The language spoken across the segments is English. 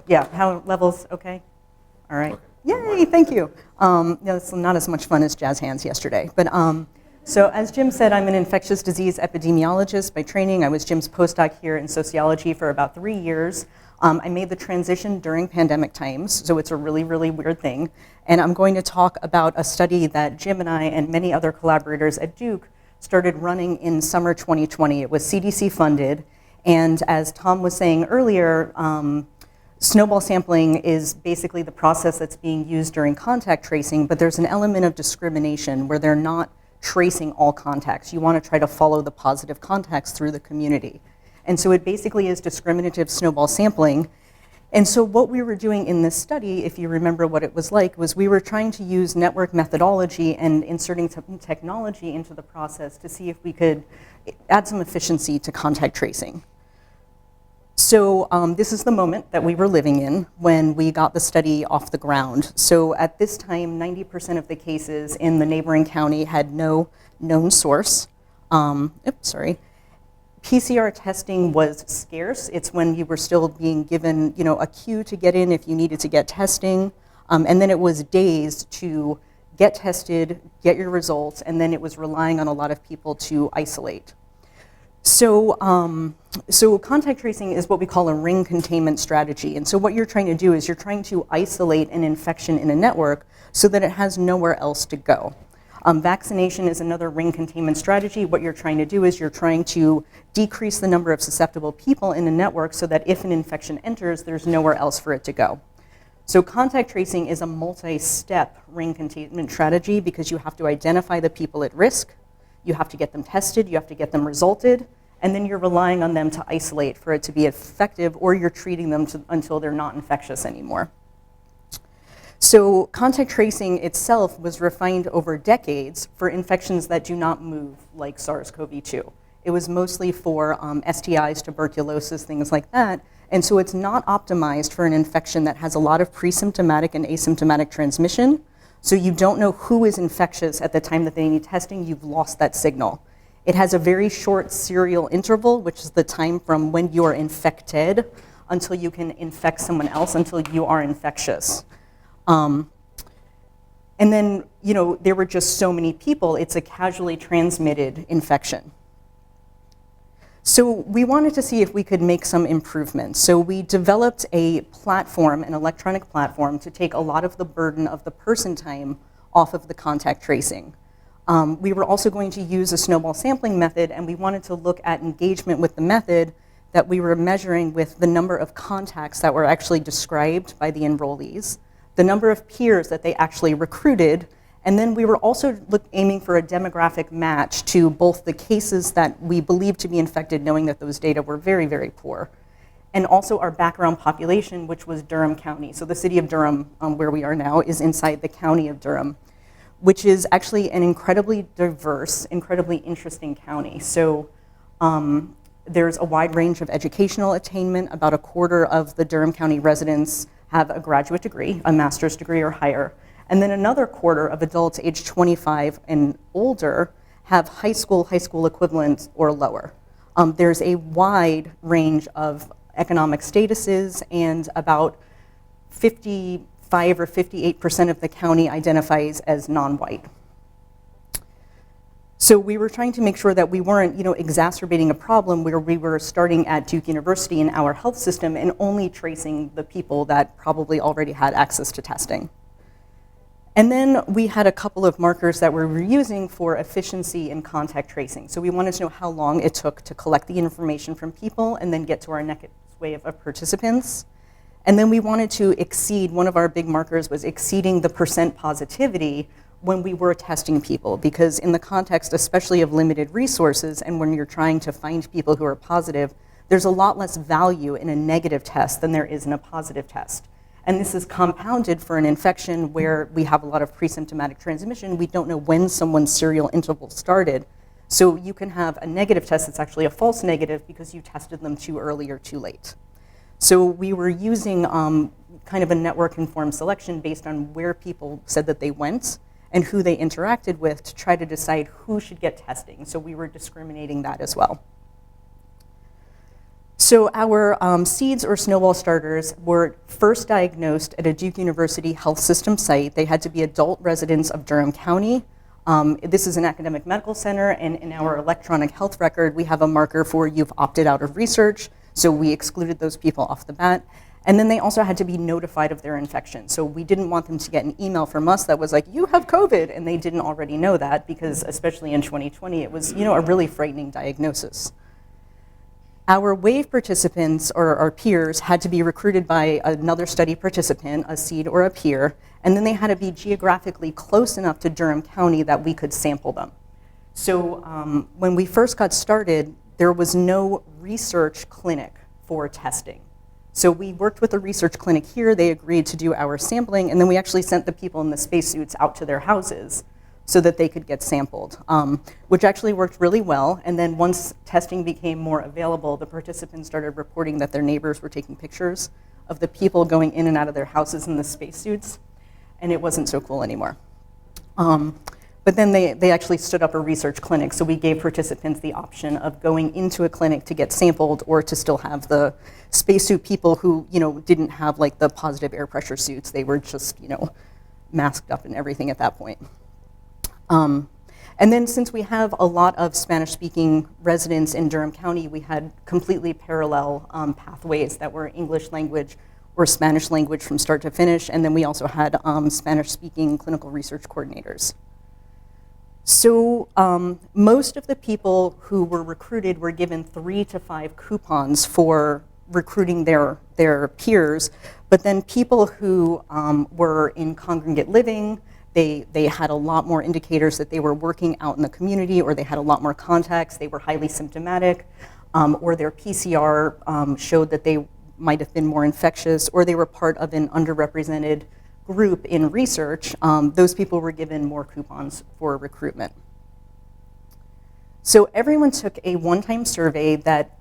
Yeah, how levels, okay? All right. Yay, thank you. No, it's not as much fun as jazz hands yesterday. But so as Jim said, I'm an infectious disease epidemiologist by training. I was Jim's postdoc here in sociology for about 3 years. I made the transition during pandemic times, so it's a really, really weird thing. And I'm going to talk about a study that Jim and I and many other collaborators at Duke started running in summer 2020. It was CDC funded. And as Tom was saying earlier, snowball sampling is basically the process that's being used during contact tracing, but there's an element of discrimination where they're not tracing all contacts. You want to try to follow the positive contacts through the community. And so it basically is discriminative snowball sampling. And so what we were doing in this study, if you remember what it was like, was we were trying to use network methodology and inserting technology into the process to see if we could add some efficiency to contact tracing. So this is the moment that we were living in when we got the study off the ground. So at this time, 90% of the cases in the neighboring county had no known source. PCR testing was scarce. It's when you were still being given, a queue to get in if you needed to get testing. And then it was days to get tested, get your results, and then it was relying on a lot of people to isolate. So contact tracing is what we call a ring containment strategy. And so what you're trying to do is you're trying to isolate an infection in a network so that it has nowhere else to go. Vaccination is another ring containment strategy. What you're trying to do is you're trying to decrease the number of susceptible people in a network so that if an infection enters, there's nowhere else for it to go. So contact tracing is a multi-step ring containment strategy because you have to identify the people at risk, you have to get them tested, you have to get them resulted, and then you're relying on them to isolate for it to be effective, or you're treating them until they're not infectious anymore. So contact tracing itself was refined over decades for infections that do not move, like SARS-CoV-2. It was mostly for STIs, tuberculosis, things like that. And so it's not optimized for an infection that has a lot of pre-symptomatic and asymptomatic transmission. So you don't know who is infectious at the time that they need testing. You've lost that signal. It has a very short serial interval, which is the time from when you're infected until you can infect someone else, until you are infectious. And then, there were just so many people, it's a casually transmitted infection. So we wanted to see if we could make some improvements. So we developed a platform, an electronic platform, to take a lot of the burden of the person time off of the contact tracing. We were also going to use a snowball sampling method, and we wanted to look at engagement with the method that we were measuring with the number of contacts that were actually described by the enrollees, the number of peers that they actually recruited, and then we were also aiming for a demographic match to both the cases that we believed to be infected, knowing that those data were very, very poor, and also our background population, which was Durham County. So the city of Durham, where we are now, is inside the county of Durham, which is actually an incredibly diverse, incredibly interesting county. So there's a wide range of educational attainment. About a quarter of the Durham County residents have a graduate degree, a master's degree or higher. And then another quarter of adults aged 25 and older have high school equivalent or lower. There's a wide range of economic statuses, and about 55 or 58% of the county identifies as non-white. So we were trying to make sure that we weren't, exacerbating a problem where we were starting at Duke University in our health system and only tracing the people that probably already had access to testing. And then we had a couple of markers that we were using for efficiency in contact tracing. So we wanted to know how long it took to collect the information from people and then get to our next wave of participants. And then we wanted to exceed, one of our big markers was exceeding the % positivity when we were testing people, because in the context, especially of limited resources, and when you're trying to find people who are positive, there's a lot less value in a negative test than there is in a positive test. And this is compounded for an infection where we have a lot of pre-symptomatic transmission. We don't know when someone's serial interval started. So you can have a negative test that's actually a false negative because you tested them too early or too late. So we were using kind of a network-informed selection based on where people said that they went and who they interacted with to try to decide who should get testing. So we were discriminating that as well. So our seeds or snowball starters were first diagnosed at a Duke University health system site. They had to be adult residents of Durham County. This is an academic medical center, and in our electronic health record, we have a marker for you've opted out of research, so we excluded those people off the bat. And then they also had to be notified of their infection. So we didn't want them to get an email from us that was like, you have COVID, and they didn't already know that, because especially in 2020, it was, a really frightening diagnosis. Our WAVE participants, or our peers, had to be recruited by another study participant, a seed or a peer, and then they had to be geographically close enough to Durham County that we could sample them. So when we first got started, there was no research clinic for testing. So we worked with a research clinic here, they agreed to do our sampling, and then we actually sent the people in the spacesuits out to their houses so that they could get sampled, which actually worked really well. And then once testing became more available, the participants started reporting that their neighbors were taking pictures of the people going in and out of their houses in the spacesuits, and it wasn't so cool anymore. But then they actually stood up a research clinic, so we gave participants the option of going into a clinic to get sampled or to still have the spacesuit people who, didn't have like the positive air pressure suits. They were just, masked up and everything at that point. And then since we have a lot of Spanish-speaking residents in Durham County, we had completely parallel pathways that were English language or Spanish language from start to finish, and then we also had Spanish-speaking clinical research coordinators. So most of the people who were recruited were given 3 to 5 coupons for recruiting their peers, but then people who were in congregate living, they had a lot more indicators that they were working out in the community, or they had a lot more contacts, they were highly symptomatic, or their PCR showed that they might have been more infectious, or they were part of an underrepresented group in research. Those people were given more coupons for recruitment. So everyone took a one-time survey that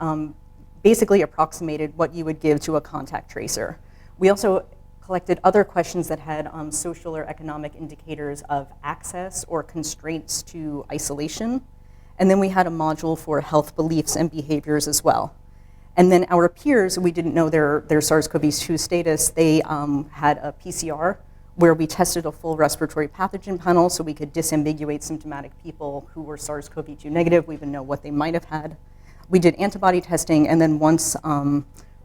basically approximated what you would give to a contact tracer. We also collected other questions that had social or economic indicators of access or constraints to isolation. And then we had a module for health beliefs and behaviors as well. And then our peers, we didn't know their SARS-CoV-2 status. They had a PCR where we tested a full respiratory pathogen panel so we could disambiguate symptomatic people who were SARS-CoV-2 negative. We would know what they might have had. We did antibody testing, and then once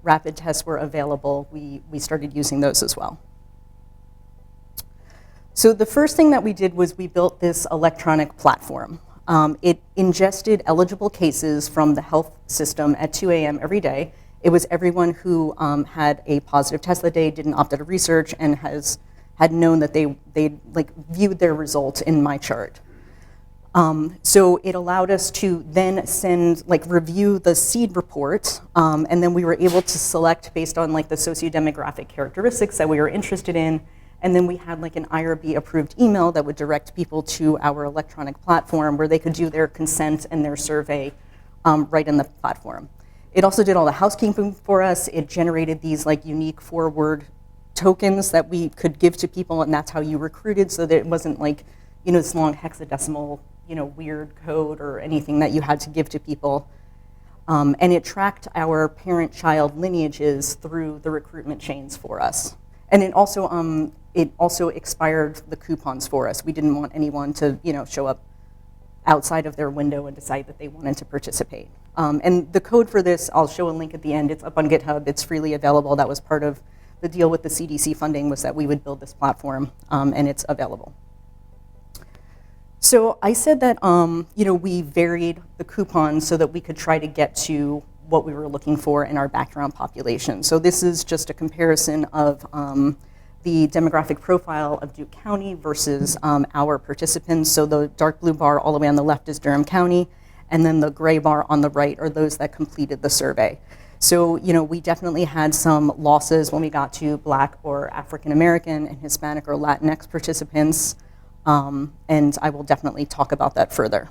rapid tests were available, we started using those as well. So the first thing that we did was we built this electronic platform. It ingested eligible cases from the health system at 2 a.m. every day. It was everyone who had a positive test that day, didn't opt out of research, and had known that they viewed their results in my chart. So it allowed us to then review the seed report, and then we were able to select based on the sociodemographic characteristics that we were interested in, and then we had an IRB approved email that would direct people to our electronic platform where they could do their consent and their survey right in the platform. It also did all the housekeeping for us. It generated these unique 4-word tokens that we could give to people, and that's how you recruited, so that it wasn't this long hexadecimal weird code or anything that you had to give to people. And it tracked our parent-child lineages through the recruitment chains for us. And it also expired the coupons for us. We didn't want anyone to show up outside of their window and decide that they wanted to participate. And the code for this, I'll show a link at the end. It's up on GitHub. It's freely available. That was part of the deal with the CDC funding, was that we would build this platform, and it's available. So I said that we varied the coupons so that we could try to get to what we were looking for in our background population. So this is just a comparison of the demographic profile of Duke County versus our participants. So the dark blue bar all the way on the left is Durham County, and then the gray bar on the right are those that completed the survey. So we definitely had some losses when we got to Black or African American and Hispanic or Latinx participants. And I will definitely talk about that further.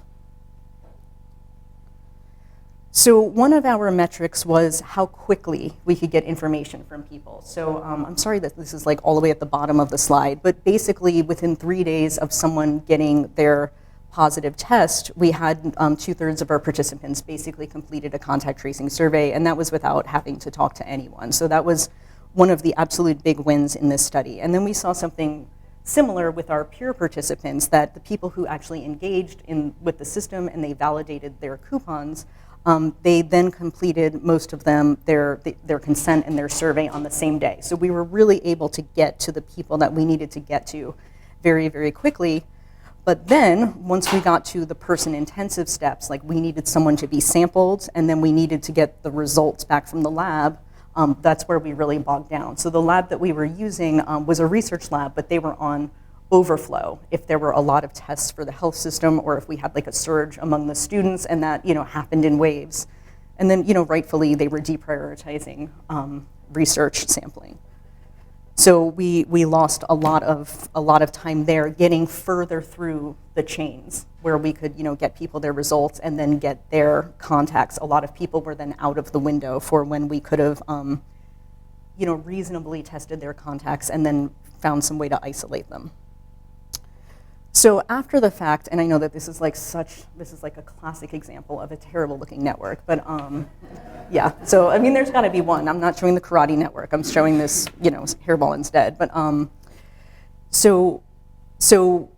So one of our metrics was how quickly we could get information from people. So I'm sorry that this is all the way at the bottom of the slide, but basically within 3 days of someone getting their positive test, we had 2/3 of our participants basically completed a contact tracing survey, and that was without having to talk to anyone. So that was one of the absolute big wins in this study. And then we saw something similar with our peer participants, that the people who actually engaged with the system and they validated their coupons, they then completed, most of them, their consent and their survey on the same day. So we were really able to get to the people that we needed to get to very, very quickly. But then, once we got to the person-intensive steps, like we needed someone to be sampled, and then we needed to get the results back from the lab, that's where we really bogged down. So the lab that we were using was a research lab, but they were on overflow if there were a lot of tests for the health system, or if we had like a surge among the students, and that happened in waves. And then rightfully they were deprioritizing research sampling. So we lost a lot of time there getting further through the chains where we could get people their results and then get their contacts. A lot of people were then out of the window for when we could have reasonably tested their contacts and then found some way to isolate them. So after the fact, and I know that this is like a classic example of a terrible looking network, but yeah, so I mean there's gotta be one. I'm not showing the karate network, I'm showing this hairball instead. But so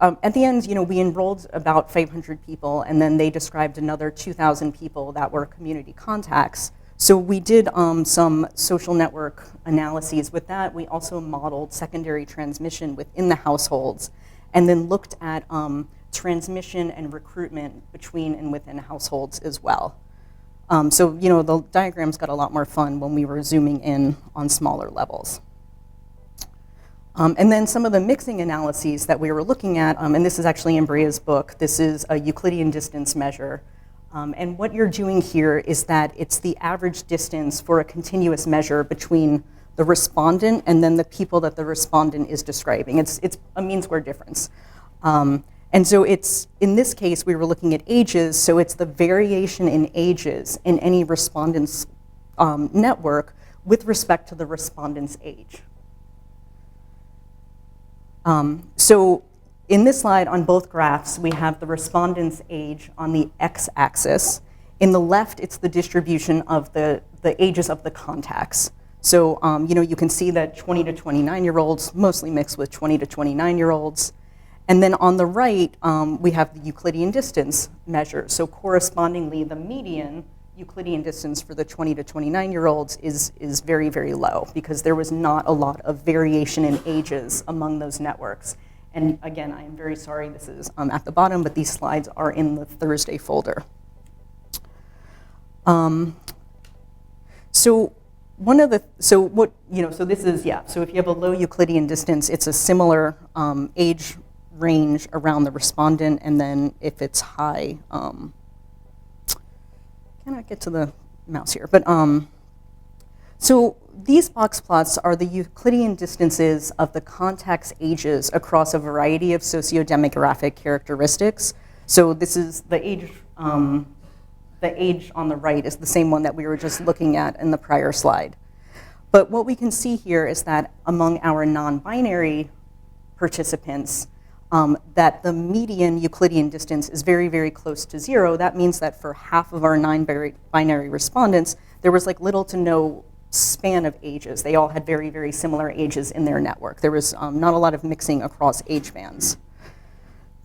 at the end, we enrolled about 500 people, and then they described another 2,000 people that were community contacts. So we did some social network analyses with that. We also modeled secondary transmission within the households, and then looked at transmission and recruitment between and within households as well. So the diagrams got a lot more fun when we were zooming in on smaller levels. And then some of the mixing analyses that we were looking at, and this is actually in Brea's book, this is a Euclidean distance measure. And what you're doing here is that it's the average distance for a continuous measure between the respondent and then the people that the respondent is describing. It's a mean square difference. And so in this case, we were looking at ages, so it's the variation in ages in any respondent's network with respect to the respondent's age. So in this slide, on both graphs, we have the respondent's age on the x-axis. In the left, it's the distribution of the ages of the contacts. So you can see that 20 to 29-year-olds mostly mixed with 20 to 29-year-olds. And then on the right, we have the Euclidean distance measure. So correspondingly, the median Euclidean distance for the 20 to 29-year-olds is very, very low, because there was not a lot of variation in ages among those networks. And again, I am very sorry this is at the bottom, but these slides are in the Thursday folder. So this is, so if you have a low Euclidean distance, it's a similar age range around the respondent, and then if it's high, cannot get to the mouse here, but so these box plots are the Euclidean distances of the contacts' ages across a variety of socio-demographic characteristics. So this is the age on the right is the same one that we were just looking at in the prior slide. But what we can see here is that among our non-binary participants, that the median Euclidean distance is very, very close to 0. That means that for half of our non-binary respondents, there was like little to no span of ages. They all had very, very similar ages in their network. There was not a lot of mixing across age bands.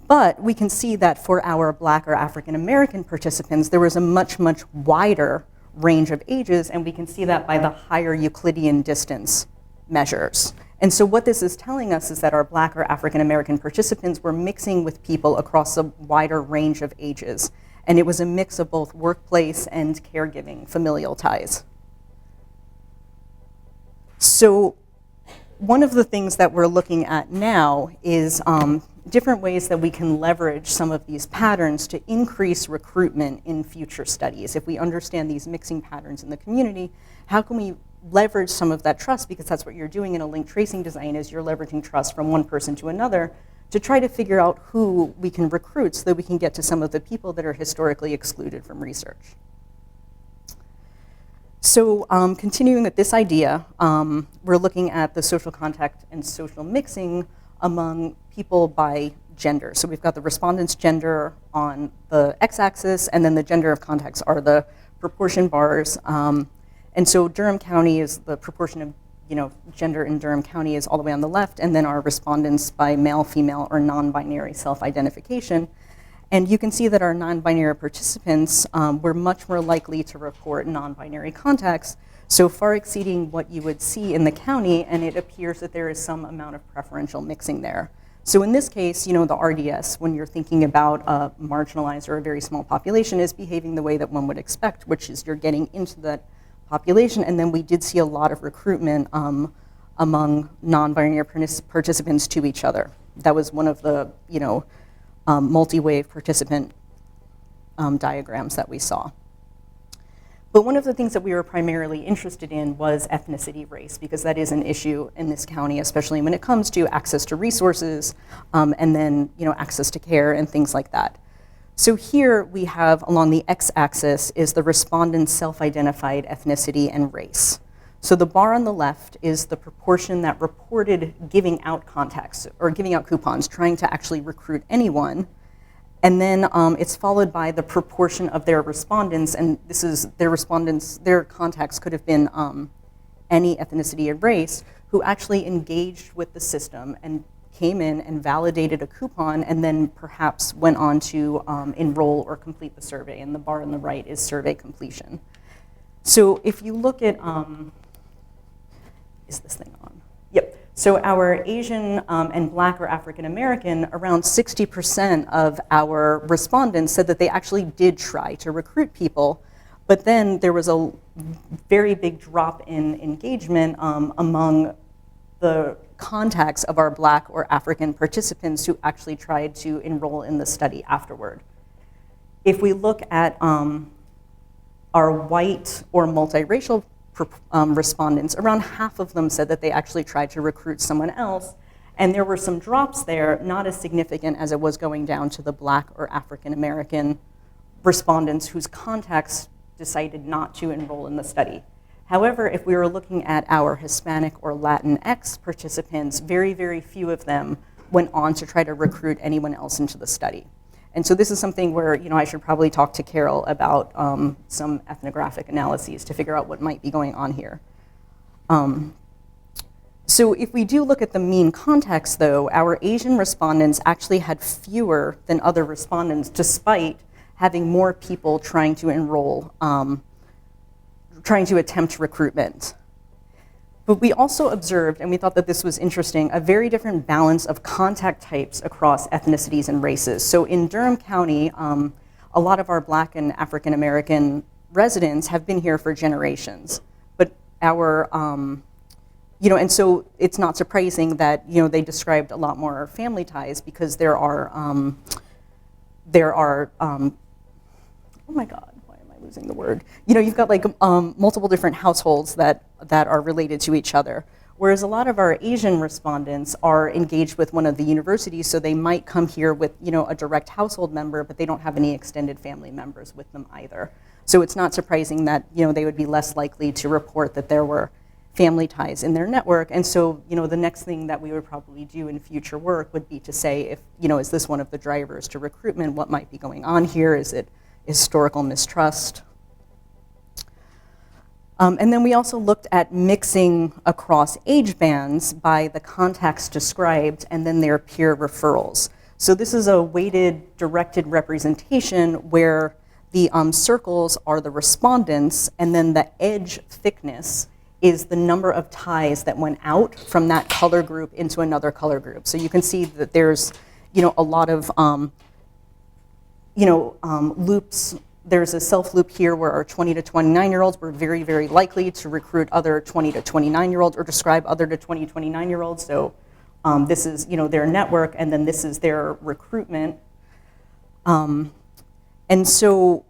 But we can see that for our Black or African American participants, there was a much, much wider range of ages, and we can see that by the higher Euclidean distance measures. And so what this is telling us is that our Black or African American participants were mixing with people across a wider range of ages. And it was a mix of both workplace and caregiving familial ties. So one of the things that we're looking at now is different ways that we can leverage some of these patterns to increase recruitment in future studies. If we understand these mixing patterns in the community, how can we leverage some of that trust, because that's what you're doing in a link tracing design, is you're leveraging trust from one person to another to try to figure out who we can recruit so that we can get to some of the people that are historically excluded from research. So continuing with this idea, we're looking at the social contact and social mixing among people by gender. So we've got the respondent's gender on the x-axis, and then the gender of contacts are the proportion bars. And so Durham County is the proportion of gender in Durham County is all the way on the left, and then our respondents by male, female, or non-binary self-identification. And you can see that our non-binary participants were much more likely to report non-binary contacts, so far exceeding what you would see in the county, and it appears that there is some amount of preferential mixing there. So in this case, the RDS, when you're thinking about a marginalized or a very small population, is behaving the way that one would expect, which is you're getting into that population, and then we did see a lot of recruitment among non-binary participants to each other. That was one of the, multi-wave participant diagrams that we saw. But one of the things that we were primarily interested in was ethnicity, race, because that is an issue in this county, especially when it comes to access to resources, and then access to care and things like that. So here we have, along the x-axis, is the respondent's self-identified ethnicity and race. So the bar on the left is the proportion that reported giving out contacts or giving out coupons, trying to actually recruit anyone. And then it's followed by the proportion of their respondents, and this is their respondents, their contacts could have been any ethnicity or race, who actually engaged with the system and came in and validated a coupon and then perhaps went on to enroll or complete the survey. And the bar on the right is survey completion. So if you look at, is this thing on? Yep. So our Asian and Black or African American, around 60% of our respondents said that they actually did try to recruit people, but then there was a very big drop in engagement among the contacts of our Black or African participants who actually tried to enroll in the study afterward. If we look at our white or multiracial respondents, around half of them said that they actually tried to recruit someone else, and there were some drops there, not as significant as it was going down to the Black or African American respondents whose contacts decided not to enroll in the study. However, if we were looking at our Hispanic or Latinx participants, very, very few of them went on to try to recruit anyone else into the study. And so this is something where I should probably talk to Carol about some ethnographic analyses to figure out what might be going on here. So if we do look at the mean context, though, our Asian respondents actually had fewer than other respondents, despite having more people trying to enroll, trying to attempt recruitment. But we also observed, and we thought that this was interesting, a very different balance of contact types across ethnicities and races. So in Durham County, a lot of our Black and African American residents have been here for generations. But our, and so it's not surprising that, they described a lot more family ties because there are, oh my God. Losing the word. You've got like multiple different households that are related to each other. Whereas a lot of our Asian respondents are engaged with one of the universities, so they might come here with a direct household member, but they don't have any extended family members with them either. So it's not surprising that they would be less likely to report that there were family ties in their network. And so the next thing that we would probably do in future work would be to say, if is this one of the drivers to recruitment? What might be going on here? Is it historical mistrust? And then we also looked at mixing across age bands by the contacts described and then their peer referrals. So this is a weighted directed representation where the circles are the respondents, and then the edge thickness is the number of ties that went out from that color group into another color group. So you can see that there's a lot of loops. There's a self-loop here where our 20 to 29-year-olds were very, very likely to recruit other 20 to 29-year-olds or describe other to 20 to 29-year-olds. So this is, their network, and then this is their recruitment. And so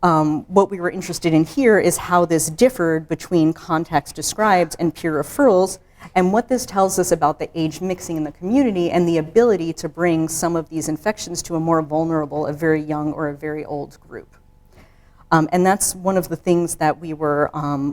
what we were interested in here is how this differed between contacts described and peer referrals, and what this tells us about the age mixing in the community and the ability to bring some of these infections to a more vulnerable, a very young or a very old group. And that's one of the things that we were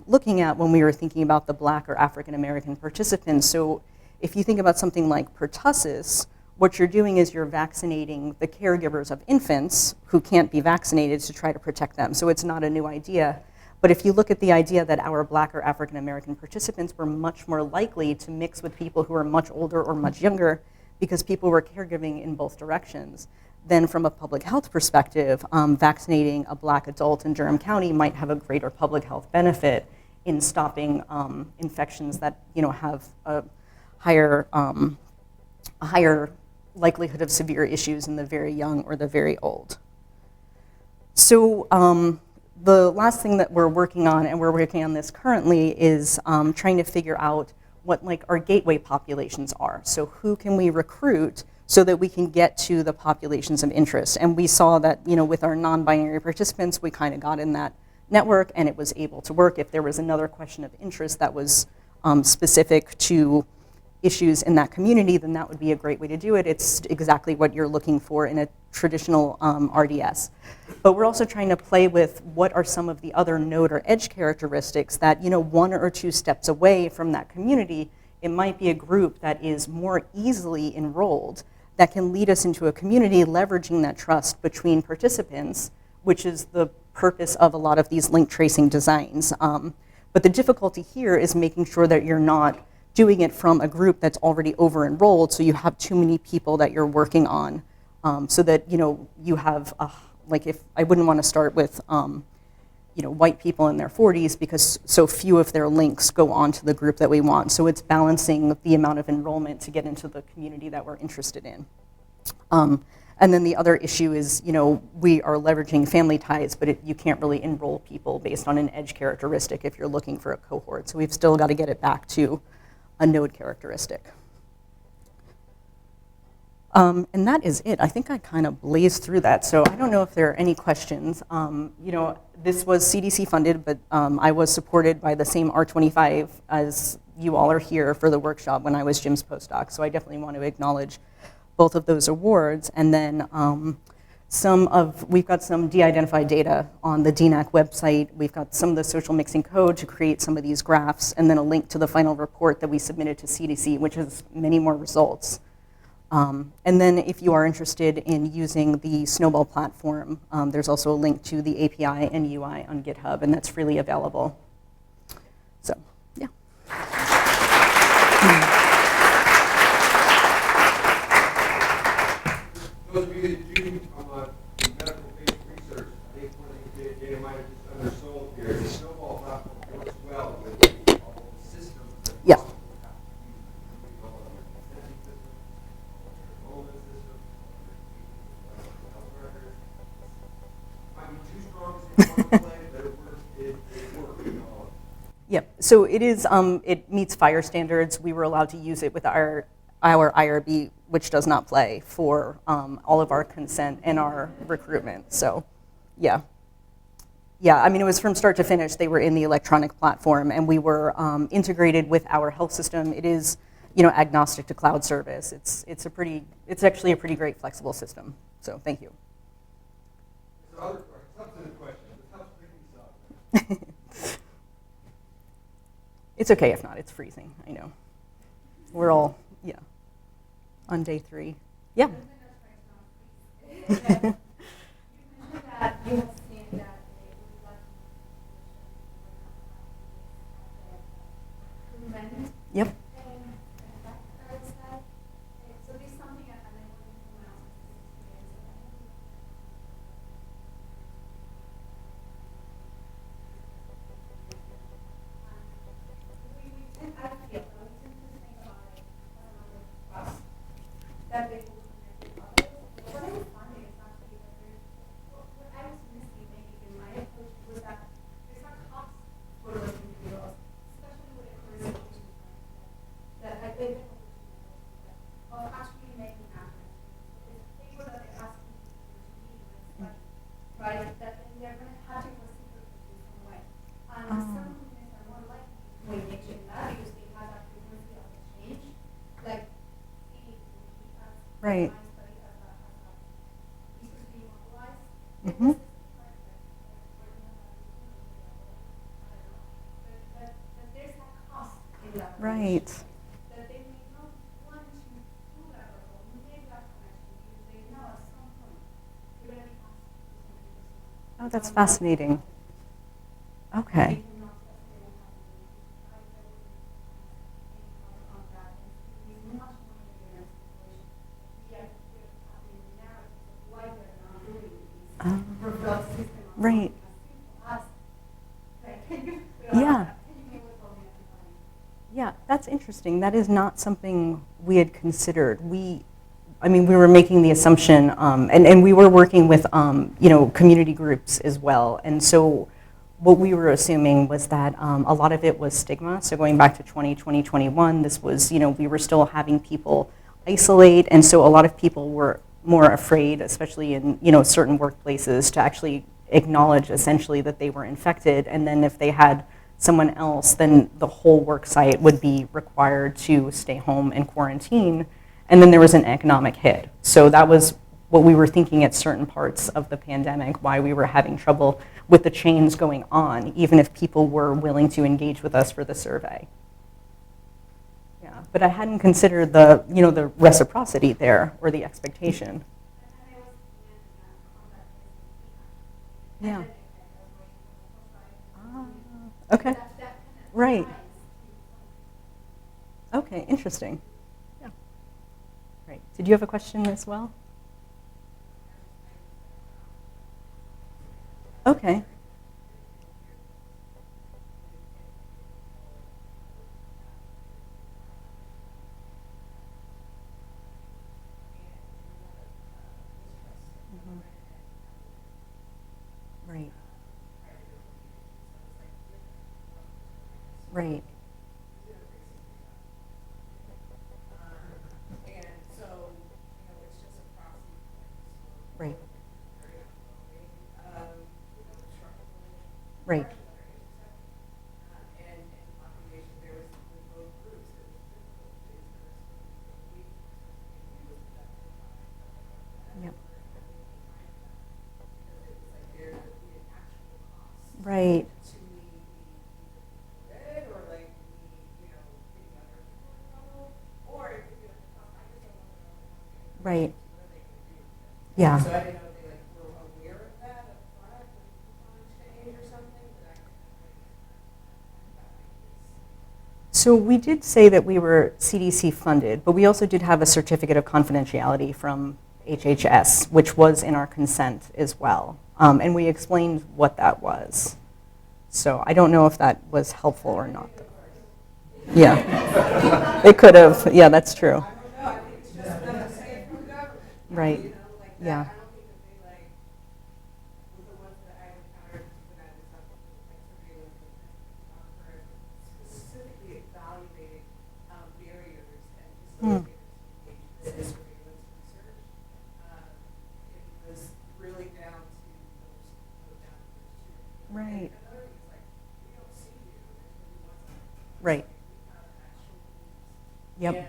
looking at when we were thinking about the Black or African American participants. So if you think about something like pertussis, what you're doing is you're vaccinating the caregivers of infants who can't be vaccinated to try to protect them. So it's not a new idea. But if you look at the idea that our Black or African American participants were much more likely to mix with people who are much older or much younger because people were caregiving in both directions, then from a public health perspective, vaccinating a Black adult in Durham County might have a greater public health benefit in stopping infections that have a higher likelihood of severe issues in the very young or the very old. So the last thing that we're working on, and we're working on this currently, is trying to figure out what our gateway populations are. So who can we recruit so that we can get to the populations of interest? And we saw that with our non-binary participants, we kind of got in that network and it was able to work. If there was another question of interest that was specific to issues in that community, then that would be a great way to do it. It's exactly what you're looking for in a traditional RDS. But we're also trying to play with what are some of the other node or edge characteristics that, one or two steps away from that community, it might be a group that is more easily enrolled that can lead us into a community leveraging that trust between participants, which is the purpose of a lot of these link tracing designs. But the difficulty here is making sure that you're not doing it from a group that's already over-enrolled, so you have too many people that you're working on, so that you have, if I wouldn't want to start with white people in their 40s because so few of their links go on to the group that we want. So it's balancing the amount of enrollment to get into the community that we're interested in. And then the other issue is, we are leveraging family ties, but you can't really enroll people based on an edge characteristic if you're looking for a cohort. So we've still got to get it back to a node characteristic. And that is it. I think I kind of blazed through that. So I don't know if there are any questions. This was CDC funded, but I was supported by the same R25 as you all are here for the workshop when I was Jim's postdoc. So I definitely want to acknowledge both of those awards. And then we've got some de-identified data on the DNAC website. We've got some of the social mixing code to create some of these graphs, and then a link to the final report that we submitted to CDC, which has many more results. And then if you are interested in using the Snowball platform, there's also a link to the API and UI on GitHub, and that's freely available. So, yeah. Those of you that do medical patient research, I think one of the data might have just undersold here. The Snowball platform works well with all the systems that Yeah. Yep. So it is. It meets fire standards. We were allowed to use it with our IRB, which does not play for all of our consent and our recruitment. So, yeah. Yeah. I mean, it was from start to finish. They were in the electronic platform, and we were integrated with our health system. It is, agnostic to cloud service. It's actually a pretty great flexible system. So, thank you. Other questions, substantive questions. How's drinking suck? It's okay if not. It's freezing. I know. We're all, yeah, on day 3. Yeah. You mentioned that you have seen that they would like improvement. Yep. So this is something I haven't known else I feel we tend to think about it trust that they will connect with others. What I was finding is actually that what I was missing maybe in my approach was that there's not cost for those individuals, especially with a career education that I think of actually making happen. It's people that they're asking to be with, right? That they're going to have to reciprocate in some way. And some companies are more likely to engage in that because they have that frequency of exchange, like right. Mm-hmm. There's that cost in that right. that they may not want to do that or maybe that that's fascinating. Okay. They cannot test, they don't have the contact, and it's much more negative situation. Yet, we're having narratives of why they're not doing this. Referral system. Right. Us. Like, can you, Yeah. can you give us all the antibodies? Yeah, that's interesting. That is not something we had considered. I mean, we were making the assumption, and we were working with, community groups as well. And so what we were assuming was that a lot of it was stigma. So going back to 2020, 2021, this was, we were still having people isolate. And so a lot of people were more afraid, especially in, certain workplaces, to actually acknowledge essentially that they were infected. And then if they had someone else, then the whole work site would be required to stay home and quarantine. And then there was an economic hit. So that was what we were thinking at certain parts of the pandemic, why we were having trouble with the chains going on, even if people were willing to engage with us for the survey. Yeah, but I hadn't considered the reciprocity there or the expectation. Yeah. Okay. Right. Okay, interesting. Yeah. Right. Did you have a question as well? Okay. Mhm. Right. Right. Right. Right. Yep. Right. Right. Yeah. So I didn't know if they were aware of that up front with change or something, but So we did say that we were CDC funded, but we also did have a certificate of confidentiality from HHS, which was in our consent as well. And we explained what that was. So I don't know if that was helpful or not. Yeah. It could have. Yeah, that's true. I don't know. I think it's just another say from the government. Right. You know, like that. Yeah. I don't think that they with the ones that I encountered when I was up surveillance for specifically evaluating barriers and facilitators to engage in surveillance research. It was really down to those two. Right. And another thing is we don't see you. Right. Yep. And,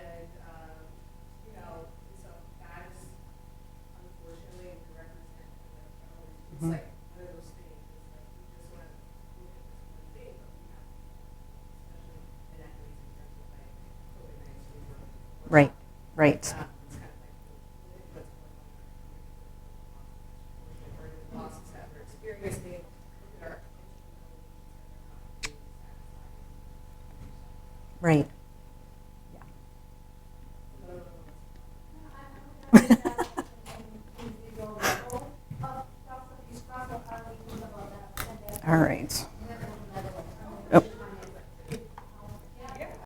so that is unfortunately represented. It's Mhm. like one of those things. It's we just want to look at this one thing, but we have especially inequities in terms of COVID-19. Right. Right. It's kind of what's going on. The losses that we're experiencing. Look at our Right.